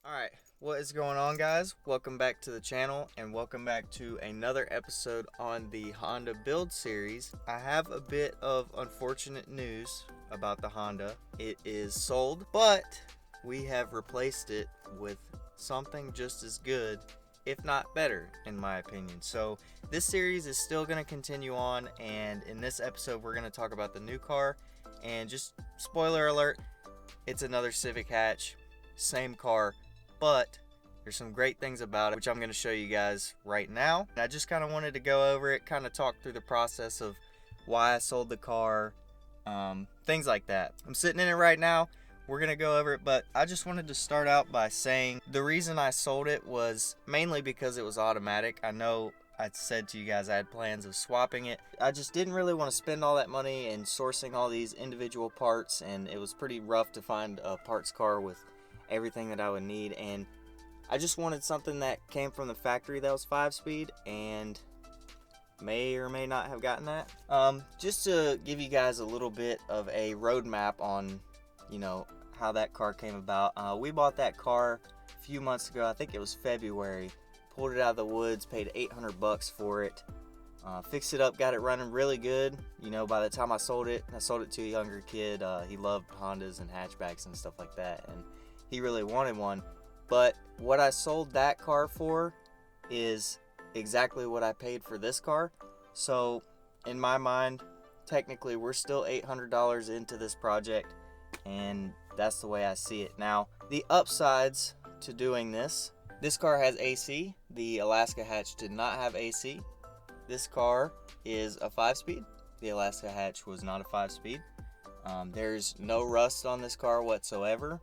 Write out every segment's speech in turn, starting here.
Alright, what is going on, guys? Welcome back to the channel and welcome back to another episode on the Honda build series. I have a bit of unfortunate news about the Honda. It is sold, but we have replaced it with something just as good, if not better, in my opinion. So this series is still going to continue on, and in this episode we're going to talk about the new car. And just spoiler alert, it's another Civic Hatch, same car, but there's some great things about it, which I'm going to show you guys right now. I just kind of wanted to go over it, kind of talk through the process of why I sold the car, things like that. I'm sitting in it right now. We're going to go over it, but I just wanted to start out by saying the reason I sold it was mainly because it was automatic. I know I said to you guys I had plans of swapping it. I just didn't really want to spend all that money in sourcing all these individual parts, and it was pretty rough to find a parts car with everything that I would need, and I just wanted something that came from the factory that was 5-speed, and may or may not have gotten that. Just to give you guys a little bit of a roadmap on, how that car came about. We bought that car a few months ago. I think it was February. Pulled it out of the woods, paid $800 for it. Fixed it up, got it running really good. By the time I sold it to a younger kid. He loved Hondas and hatchbacks and stuff like that, and he really wanted one. But what I sold that car for is exactly what I paid for this car. So in my mind, technically we're still $800 into this project, and that's the way I see it. Now, the upsides to doing this car has AC. The Alaska Hatch did not have AC. This car is a 5-speed. The Alaska Hatch was not a 5-speed. There's no rust on this car whatsoever.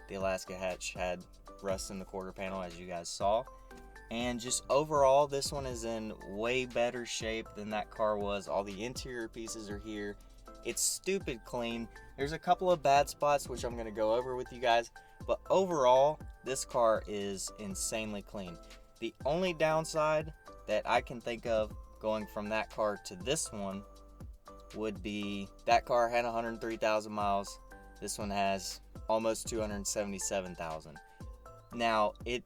The Alaska Hatch had rust in the quarter panel, as you guys saw. And just overall, this one is in way better shape than that car was. All the interior pieces are here. It's stupid clean. There's a couple of bad spots, which I'm going to go over with you guys. But overall, this car is insanely clean. The only downside that I can think of going from that car to this one would be that car had 103,000 miles. This one has almost 277,000. Now, in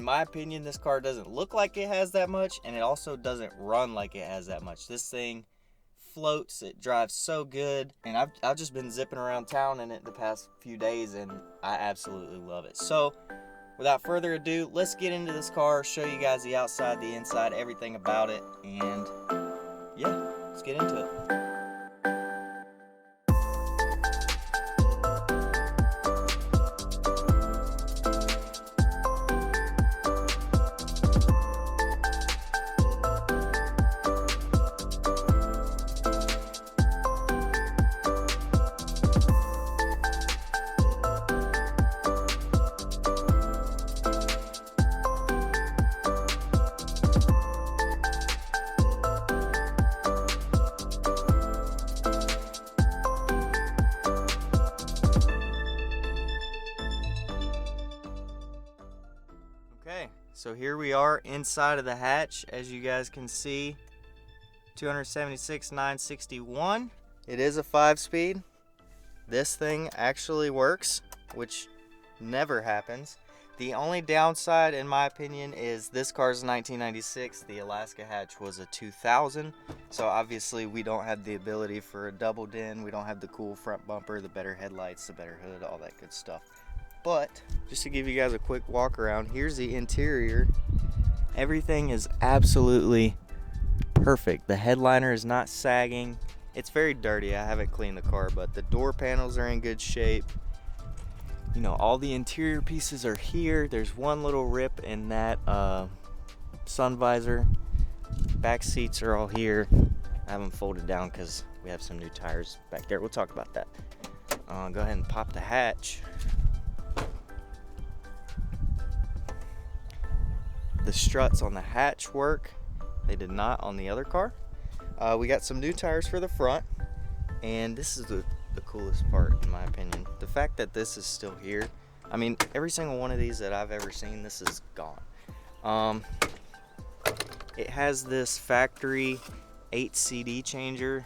my opinion, this car doesn't look like it has that much, and it also doesn't run like it has that much. This thing floats, it drives so good, and I've just been zipping around town in it the past few days, and I absolutely love it. So without further ado, let's get into this car, show you guys the outside, the inside, everything about it, and yeah, let's get into it. Okay, so here we are inside of the hatch. As you guys can see, 276,961. It is a 5-speed. This thing actually works, which never happens. The only downside, in my opinion, is this car's 1996. The Alaska Hatch was a 2000. So obviously we don't have the ability for a double din. We don't have the cool front bumper, the better headlights, the better hood, all that good stuff. But just to give you guys a quick walk around, here's the interior. Everything is absolutely perfect. The headliner is not sagging. It's very dirty. I haven't cleaned the car, but the door panels are in good shape. All the interior pieces are here. There's one little rip in that sun visor. Back seats are all here. I have them folded down because we have some new tires back there. We'll talk about that. Go ahead and pop the hatch. The struts on the hatch work. They did not on the other car. We got some new tires for the front, and this is the coolest part, in my opinion. The fact that this is still here. I mean, every single one of these that I've ever seen, this is gone. It has this factory 8 CD changer.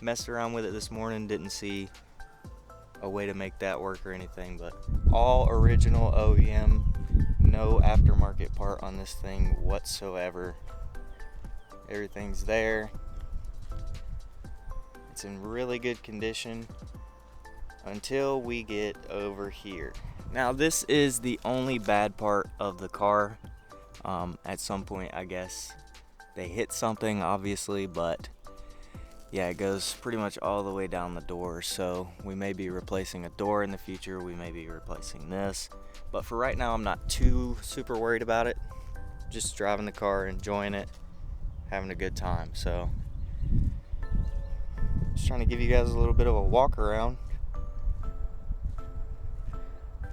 Messed around with it this morning, didn't see a way to make that work or anything, but all original OEM, no aftermarket part on this thing whatsoever. Everything's there. It's in really good condition until we get over here. Now this is the only bad part of the car. At some point, I guess they hit something, obviously, but yeah, it goes pretty much all the way down the door. So we may be replacing a door in the future. We may be replacing this, but for right now, I'm not too super worried about it. Just driving the car, enjoying it, having a good time. So just trying to give you guys a little bit of a walk around.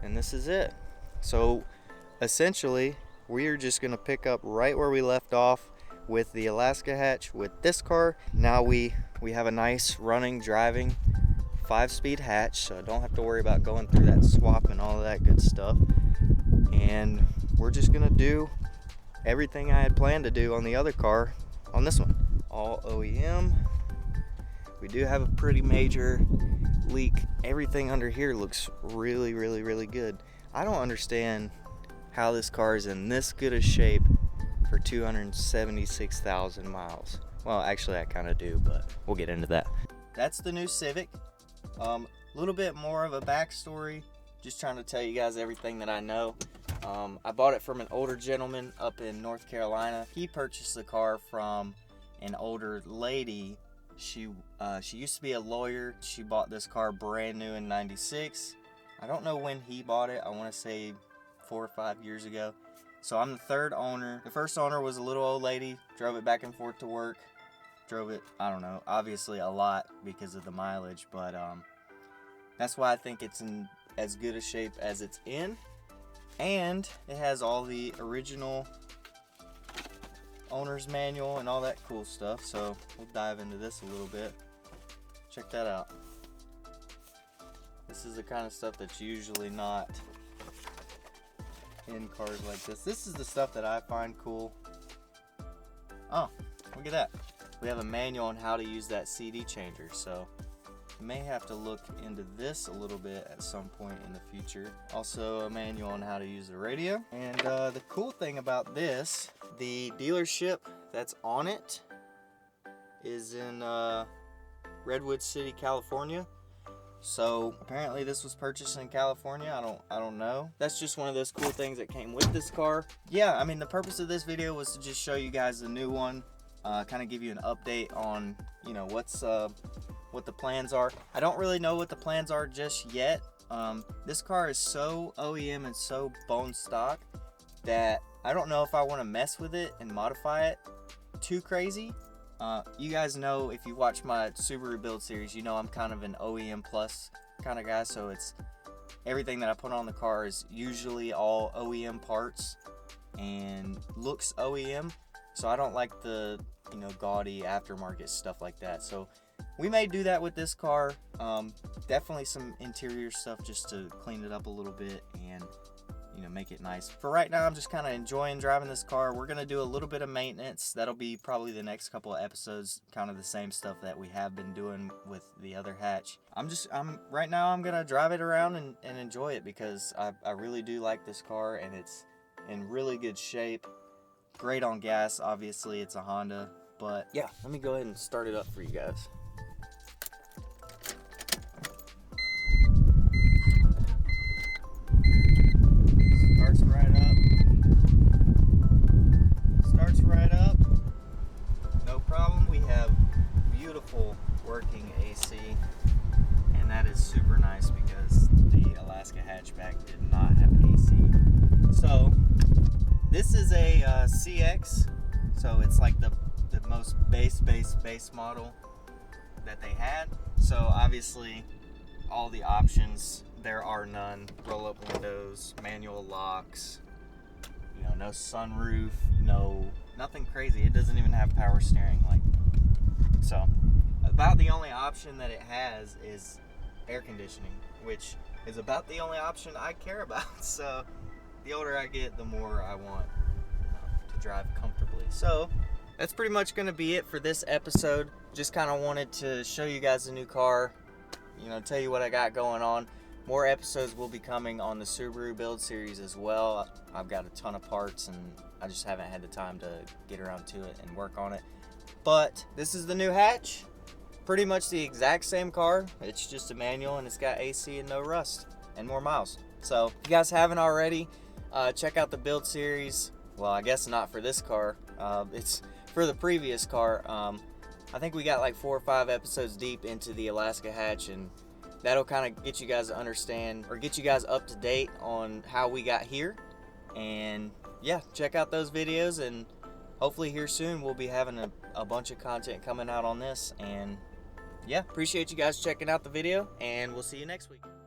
And this is it. So essentially, we're just gonna pick up right where we left off with the Alaska hatch with this car. Now we have a nice running, driving 5-speed hatch, so I don't have to worry about going through that swap and all of that good stuff. And we're just gonna do everything I had planned to do on the other car on this one. All OEM. We do have a pretty major leak. Everything under here looks really, really, really good. I don't understand how this car is in this good a shape for 276,000 miles. Well, actually I kind of do, but we'll get into that. That's the new Civic. A little bit more of a backstory, just trying to tell you guys everything that I know. I bought it from an older gentleman up in North Carolina. He purchased the car from an older lady. She used to be a lawyer. She bought this car brand new in '96. I don't know when he bought it. I want to say 4 or 5 years ago. So I'm the third owner. The first owner was a little old lady, drove it back and forth to work. Drove it, I don't know, obviously a lot because of the mileage, but that's why I think it's in as good a shape as it's in. And it has all the original owner's manual and all that cool stuff. So we'll dive into this a little bit. Check that out. This is the kind of stuff that's usually not in cars like this. This is the stuff that I find cool. Oh, look at that. We have a manual on how to use that CD changer, so you may have to look into this a little bit at some point in the future. Also a manual on how to use the radio. And the cool thing about this, the dealership that's on it is in Redwood City, California. So apparently this was purchased in California. I don't know. That's just one of those cool things that came with this car. Yeah, I mean, the purpose of this video was to just show you guys the new one, kind of give you an update on, you know, what the plans are. I don't really know what the plans are just yet. This car is so OEM and so bone stock that I don't know if I want to mess with it and modify it too crazy. You guys know, if you watch my Subaru build series, you know I'm kind of an OEM plus kind of guy, so it's everything that I put on the car is usually all OEM parts and looks OEM, so I don't like the, you know, gaudy aftermarket stuff like that. So we may do that with this car. Definitely some interior stuff just to clean it up a little bit and, you know, make it nice. For right now, I'm just kind of enjoying driving this car. We're gonna do a little bit of maintenance. That'll be probably the next couple of episodes, kind of the same stuff that we have been doing with the other hatch. Right now I'm gonna drive it around and enjoy it because I really do like this car and it's in really good shape. Great on gas, obviously it's a Honda, but yeah, let me go ahead and start it up for you guys. Starts right up, no problem. We have beautiful working AC, and that is super nice because the Alaska hatchback did not have AC. So this is a CX, so it's like the most base model that they had. So obviously all the options, there are none. Roll up windows, manual locks, you know, no sunroof, nothing crazy. It doesn't even have power steering. So about the only option that it has is air conditioning, which is about the only option I care about. So the older I get, the more I want to drive comfortably. So that's pretty much going to be it for this episode. Just kind of wanted to show you guys the new car, tell you what I got going on. More episodes will be coming on the Subaru build series as well. I've got a ton of parts and I just haven't had the time to get around to it and work on it. But this is the new hatch. Pretty much the exact same car. It's just a manual and it's got AC and no rust and more miles. So if you guys haven't already, check out the build series. Well, I guess not for this car. It's for the previous car. I think we got like 4 or 5 episodes deep into the Alaska hatch, and that'll kind of get you guys to understand or get you guys up to date on how we got here. And yeah, check out those videos, and hopefully here soon we'll be having a bunch of content coming out on this. And yeah, appreciate you guys checking out the video, and we'll see you next week.